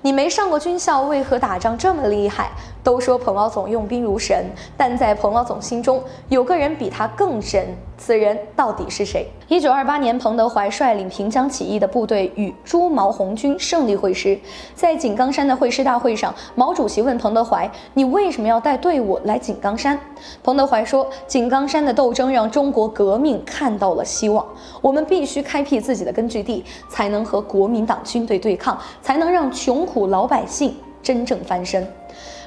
你没上过军校，为何打仗这么厉害？都说彭老总用兵如神，但在彭老总心中有个人比他更神，此人到底是谁？1928年，彭德怀率领平江起义的部队与朱毛红军胜利会师。在井冈山的会师大会上，毛主席问彭德怀：“你为什么要带队伍来井冈山？”彭德怀说：“井冈山的斗争让中国革命看到了希望，我们必须开辟自己的根据地，才能和国民党军队对抗，才能让穷苦老百姓真正翻身。”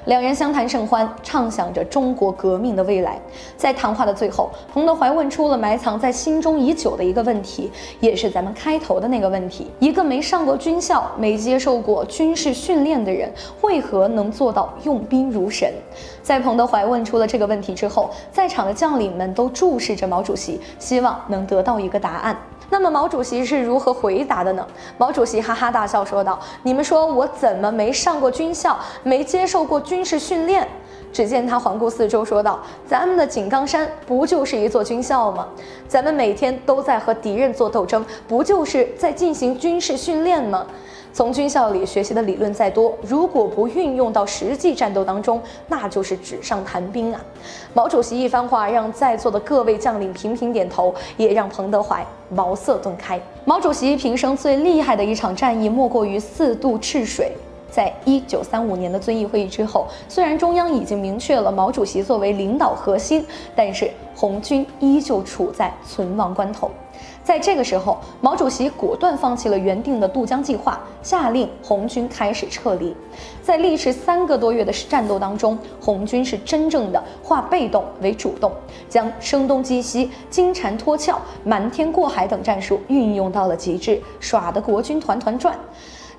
两人相谈甚欢，畅想着中国革命的未来。在谈话的最后，彭德怀问出了埋藏在心中已久的一个问题，也是咱们开头的那个问题：一个没上过军校、没接受过军事训练的人，为何能做到用兵如神？在彭德怀问出了这个问题之后，在场的将领们都注视着毛主席，希望能得到一个答案。那么毛主席是如何回答的呢？毛主席哈哈大笑说道：“你们说我怎么没上过军校，没接受过军事训练？”只见他环顾四周说道：“咱们的井冈山不就是一座军校吗？咱们每天都在和敌人做斗争，不就是在进行军事训练吗？从军校里学习的理论再多，如果不运用到实际战斗当中，那就是纸上谈兵啊！”毛主席一番话让在座的各位将领频频点头，也让彭德怀茅塞顿开。毛主席平生最厉害的一场战役，莫过于4渡赤水。在1935年的遵义会议之后，虽然中央已经明确了毛主席作为领导核心，但是红军依旧处在存亡关头。在这个时候，毛主席果断放弃了原定的渡江计划，下令红军开始撤离。在历时3个多月的战斗当中，红军是真正的化被动为主动，将声东击西、金蝉脱壳、瞒天过海等战术运用到了极致，耍得国军团团转。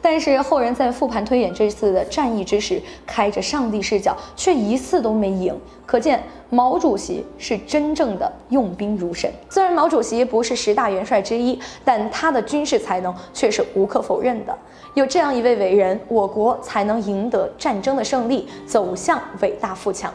但是后人在复盘推演这次的战役之时，开着上帝视角，却一次都没赢。可见毛主席是真正的用兵如神。虽然毛主席不是10大元帅之一，但他的军事才能却是无可否认的。有这样一位伟人，我国才能赢得战争的胜利，走向伟大富强。